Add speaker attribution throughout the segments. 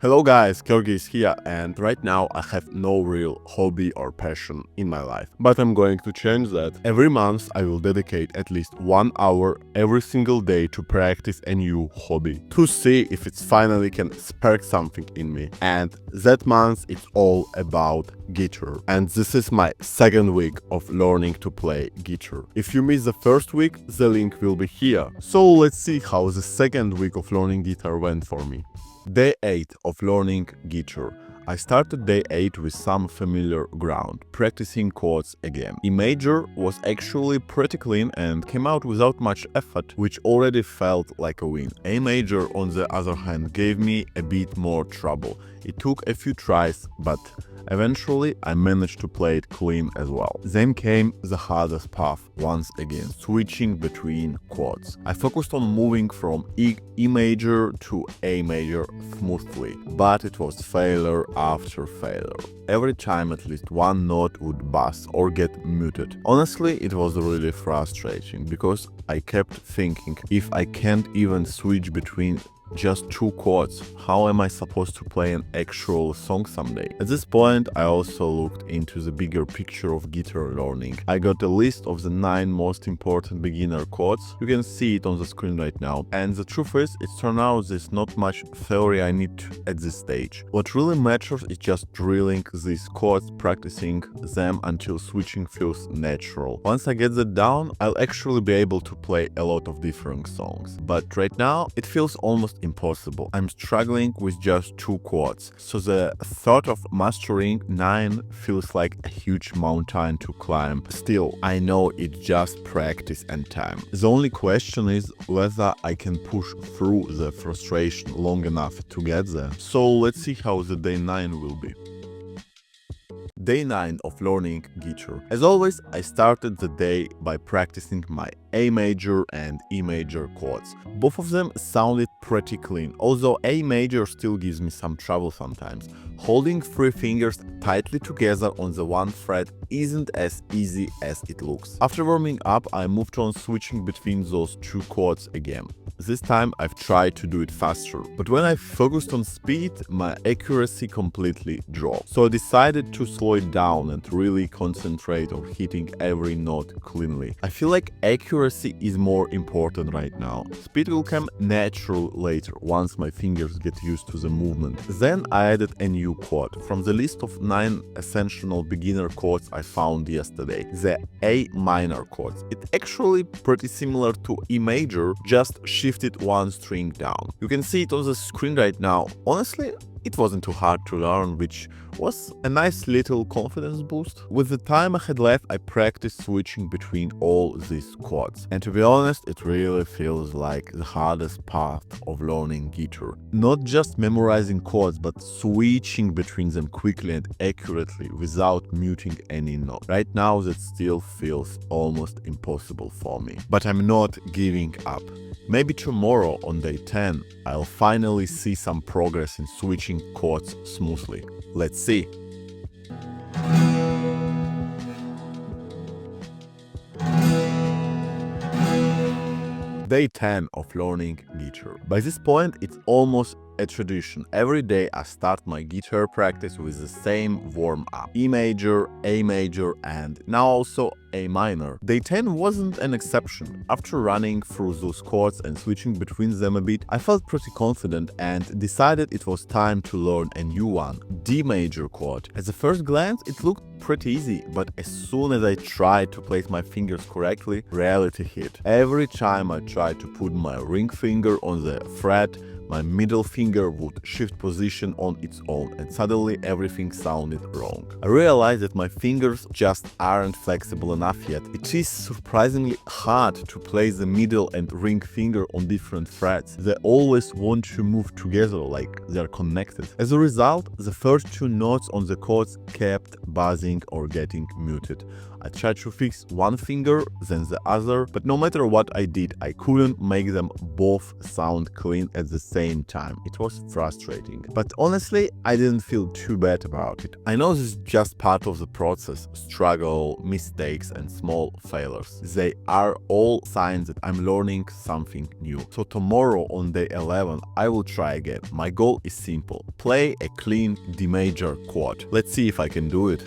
Speaker 1: Hello guys, Georgi is here, and right now I have no real hobby or passion in my life. But I'm going to change that. Every month I will dedicate at least 1 hour every single day to practice a new hobby, to see if it finally can spark something in me. And that month it's all about guitar. And this is my second week of learning to play guitar. If you missed the first week, the link will be here. So let's see how the second week of learning guitar went for me. Day 8 of learning guitar. I started day 8 with some familiar ground, practicing chords again. E major was actually pretty clean and came out without much effort, which already felt like a win. A major, on the other hand, gave me a bit more trouble. It took a few tries, but eventually I managed to play it clean as well. Then came the hardest part once again, switching between chords. I focused on moving from E major to A major smoothly, but it was failure after failure. Every time at least one note would buzz or get muted. Honestly, it was really frustrating because I kept thinking, if I can't even switch between just 2 chords, how am I supposed to play an actual song someday? At this point, I also looked into the bigger picture of guitar learning. I got a list of the 9 most important beginner chords. You can see it on the screen right now. And the truth is, it turned out there's not much theory I need at this stage. What really matters is just drilling these chords, practicing them until switching feels natural. Once I get that down, I'll actually be able to play a lot of different songs. But right now, it feels almost impossible. I'm struggling with just 2 chords, so the thought of mastering 9 feels like a huge mountain to climb. Still, I know it's just practice and time. The only question is whether I can push through the frustration long enough to get there. So let's see how the day 9 will be. Day 9 of learning guitar. As always, I started the day by practicing my A major and E major chords. Both of them sounded pretty clean, although A major still gives me some trouble sometimes. Holding 3 fingers tightly together on the one fret isn't as easy as it looks. After warming up, I moved on switching between those 2 chords again. This time I've tried to do it faster, but when I focused on speed, my accuracy completely dropped. So I decided to slow it down and really concentrate on hitting every note cleanly. I feel like accuracy is more important right now. Speed will come natural later, once my fingers get used to the movement. Then I added a new chord. From the list of 9 essential beginner chords I found yesterday, the A minor chords. It's actually pretty similar to E major, just shifted 1 string down. You can see it on the screen right now. Honestly, it wasn't too hard to learn, which was a nice little confidence boost. With the time I had left, I practiced switching between all these chords. And to be honest, it really feels like the hardest part of learning guitar. Not just memorizing chords, but switching between them quickly and accurately without muting any note. Right now, that still feels almost impossible for me. But I'm not giving up. Maybe tomorrow on day 10, I'll finally see some progress in switching chords smoothly. Let's see. Day 10 of learning guitar. By this point, it's almost a tradition. Every day I start my guitar practice with the same warm-up. E major, A major, and now also A minor. Day 10 wasn't an exception. After running through those chords and switching between them a bit, I felt pretty confident and decided it was time to learn a new one, D major chord. At the first glance, it looked pretty easy, but as soon as I tried to place my fingers correctly, reality hit. Every time I tried to put my ring finger on the fret, my middle finger would shift position on its own, and suddenly everything sounded wrong. I realized that my fingers just aren't flexible enough yet. It is surprisingly hard to place the middle and ring finger on different frets. They always want to move together like they're connected. As a result, the first 2 notes on the chords kept buzzing or getting muted. I tried to fix one finger, then the other, but no matter what I did, I couldn't make them both sound clean at the same time. It was frustrating. But honestly, I didn't feel too bad about it. I know this is just part of the process: struggle, mistakes, and small failures. They are all signs that I'm learning something new. So tomorrow on day 11, I will try again. My goal is simple: play a clean D major chord. Let's see if I can do it.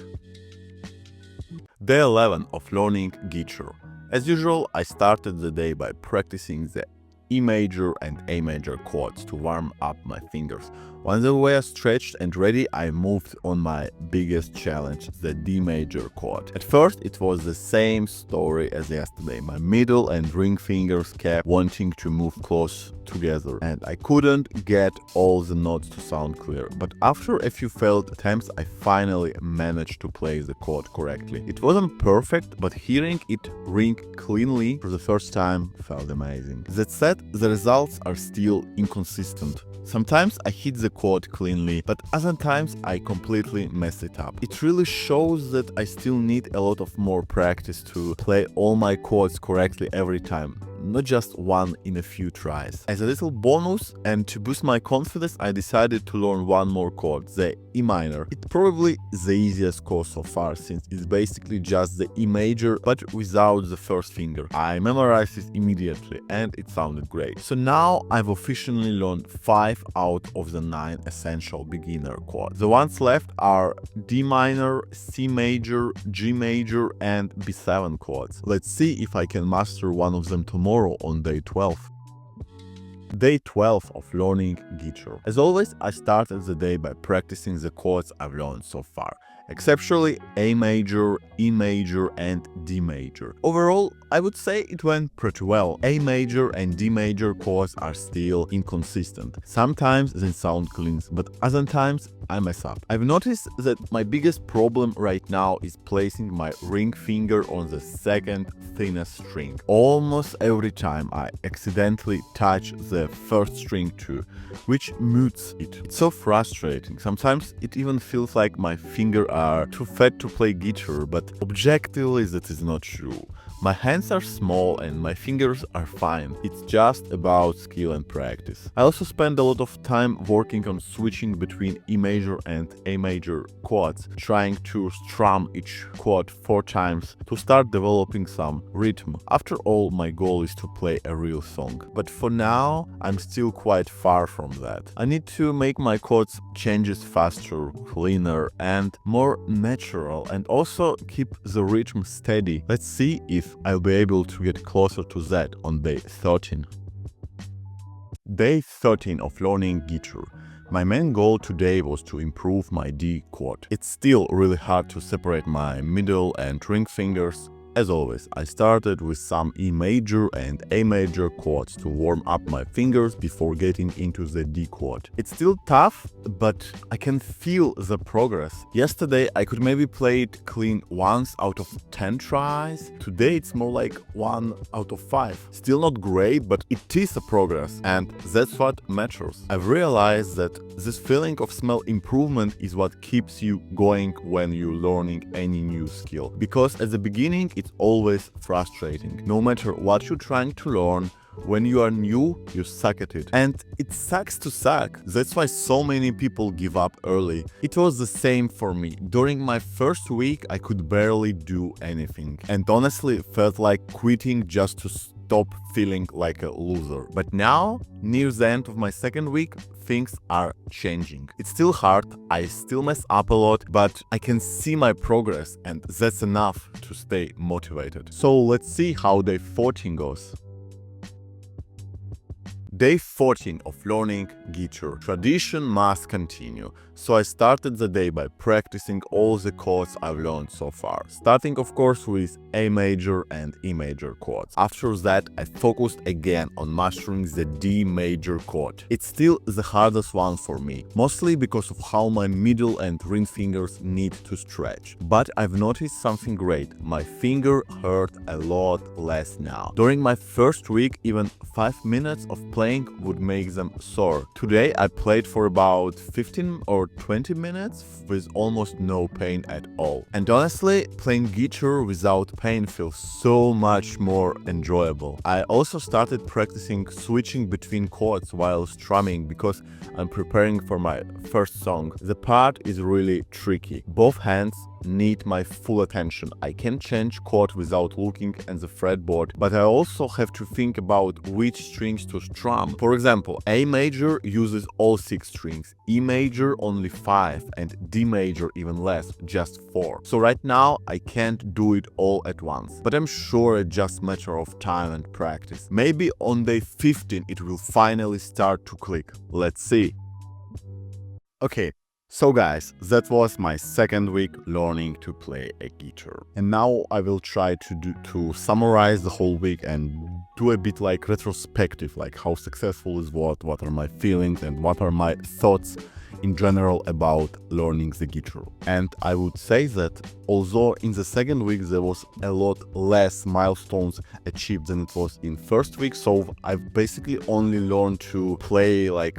Speaker 1: Day 11 of learning guitar. As usual, I started the day by practicing the E major and A major chords to warm up my fingers. Once they were stretched and ready, I moved on my biggest challenge, the D major chord. At first, it was the same story as yesterday. My middle and ring fingers kept wanting to move close together, and I couldn't get all the notes to sound clear. But after a few failed attempts, I finally managed to play the chord correctly. It wasn't perfect, but hearing it ring cleanly for the first time felt amazing. That said, the results are still inconsistent. Sometimes I hit the chord cleanly, but other times I completely mess it up. It really shows that I still need a lot of more practice to play all my chords correctly every time, not just one in a few tries. As a little bonus and to boost my confidence, I decided to learn one more chord, the E minor. It's probably the easiest chord so far, since it's basically just the E major but without the first finger. I memorized it immediately and it sounded great. So now I've officially learned 5 out of the 9 essential beginner chords. The ones left are D minor, C major, G major, and B7 chords. Let's see if I can master one of them tomorrow on day 12. Day 12 of learning guitar. As always, I started the day by practicing the chords I've learned so far. Exceptionally A major, E major, and D major. Overall, I would say it went pretty well. A major and D major chords are still inconsistent. Sometimes they sound clean, but other times I mess up. I've noticed that my biggest problem right now is placing my ring finger on the second thinnest string. Almost every time I accidentally touch the first string too, which mutes it. It's so frustrating. Sometimes it even feels like my fingers are too fat to play guitar, but objectively that is not true. My hands are small and my fingers are fine. It's just about skill and practice. I also spend a lot of time working on switching between E major and A major chords, trying to strum each chord 4 times to start developing some rhythm. After all, my goal is to play a real song. But for now, I'm still quite far from that. I need to make my chords changes faster, cleaner, and more natural, and also keep the rhythm steady. Let's see if I'll be able to get closer to that on day 13. Day 13 of learning guitar. My main goal today was to improve my D chord. It's still really hard to separate my middle and ring fingers. As always, I started with some E major and A major chords to warm up my fingers before getting into the D chord. It's still tough, but I can feel the progress. Yesterday I could maybe play it clean once out of 10 tries. Today it's more like 1 out of 5. Still not great, but it is a progress, and that's what matters. I've realized that this feeling of small improvement is what keeps you going when you're learning any new skill. Because at the beginning it's always frustrating. No matter what you're trying to learn, when you are new, you suck at it. And it sucks to suck. That's why so many people give up early. It was the same for me. During my first week, I could barely do anything. And honestly, it felt like quitting just to stop feeling like a loser. But now, near the end of my second week, things are changing. It's still hard, I still mess up a lot, but I can see my progress, and that's enough to stay motivated. So let's see how day 14 goes. Day 14 of learning guitar. Tradition must continue, so I started the day by practicing all the chords I've learned so far, starting of course with A major and E major chords. After that, I focused again on mastering the D major chord. It's still the hardest one for me, mostly because of how my middle and ring fingers need to stretch. But I've noticed something great. My finger hurt a lot less now. During my first week, even 5 minutes of playing playing would make them sore. Today I played for about 15 or 20 minutes with almost no pain at all. And honestly, playing guitar without pain feels so much more enjoyable. I also started practicing switching between chords while strumming because I'm preparing for my first song. The part is really tricky. Both hands need my full attention. I can change chord without looking at the fretboard, but I also have to think about which strings to strum. For example, A major uses all 6 strings, E major only 5, and D major even less, just 4. So right now I can't do it all at once, but I'm sure it's just a matter of time and practice. Maybe on day 15 it will finally start to click. Let's see. Okay. So guys, that was my second week learning to play a guitar. And now I will try to summarize the whole week and do a bit like retrospective, like how successful is what are my feelings and what are my thoughts in general about learning the guitar. And I would say that although in the second week there was a lot less milestones achieved than it was in first week, so I've basically only learned to play like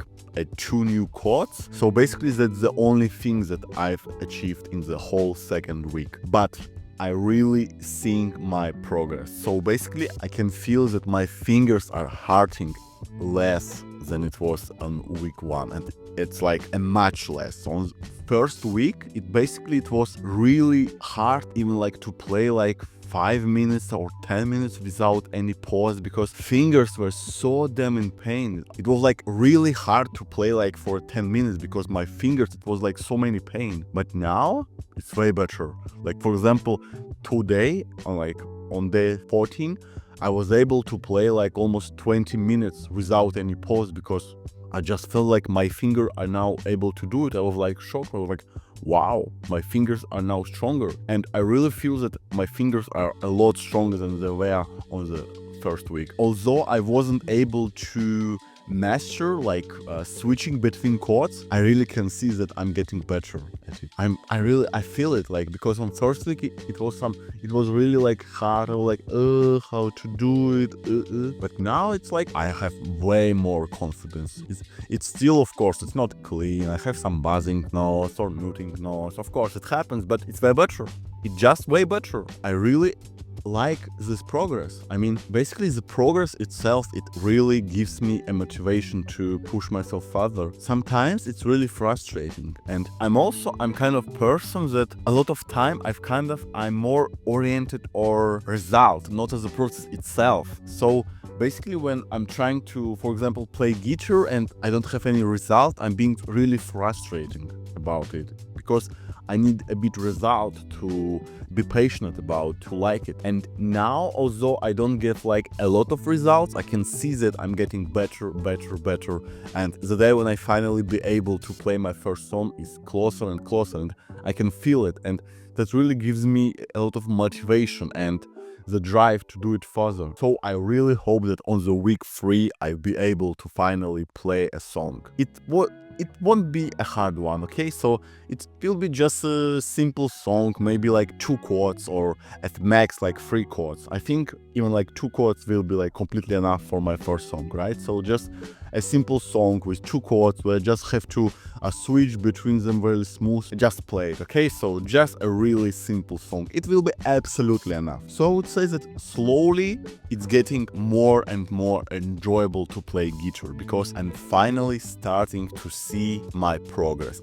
Speaker 1: 2 new chords. So basically that's the only thing that I've achieved in the whole second week. But I really seeing my progress. So basically I can feel that my fingers are hurting less than it was on week 1, and it's like a much less. So on first week it was really hard even like to play like 5 minutes or 10 minutes without any pause because fingers were so damn in pain. It was like really hard to play like for 10 minutes because my fingers, it was like so many pain. But now it's way better. Like for example, today on day 14, I was able to play like almost 20 minutes without any pause because I just felt like my fingers are now able to do it. I was like shocked. I was like, wow, my fingers are now stronger. And I really feel that my fingers are a lot stronger than they were on the first week. Although I wasn't able to master like switching between chords, I really can see that I'm getting better at it. I feel it, like, because on first week it was really like hard. I was like how to do it, but now it's like I have way more confidence. It's still, of course, it's not clean. I have some buzzing notes or muting notes, of course it happens, but it's way better. It's just way better. I really like this progress. I mean, basically the progress itself, it really gives me a motivation to push myself further. Sometimes it's really frustrating, and I'm kind of person that a lot of time I'm more oriented or result, not as a process itself. So basically when I'm trying to, for example, play guitar and I don't have any result, I'm being really frustrating about it because I need a bit result to be patient about, to like it. And now, although I don't get like a lot of results, I can see that I'm getting better. And the day when I finally be able to play my first song is closer and closer, and I can feel it. And that really gives me a lot of motivation and the drive to do it further. So I really hope that on the week 3 I'll be able to finally play a song. It won't be a hard one, okay? So it will be just a simple song, maybe like 2 chords or at max like 3 chords. I think even like 2 chords will be like completely enough for my first song, right? So just a simple song with 2 chords where I just have to switch between them very smooth, just play it, okay? So just a really simple song. It will be absolutely enough. So I would say that slowly it's getting more and more enjoyable to play guitar because I'm finally starting to see my progress.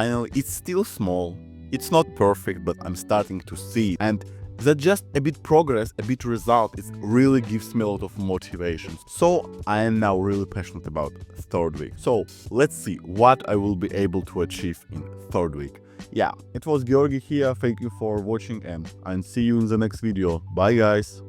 Speaker 1: It's still small, it's not perfect, but I'm starting to see it. And that just a bit progress, a bit result, it really gives me a lot of motivation. So I am now really passionate about third week. So let's see what I will be able to achieve in third week. Yeah, it was Georgi here. Thank you for watching, and I'll see you in the next video. Bye guys.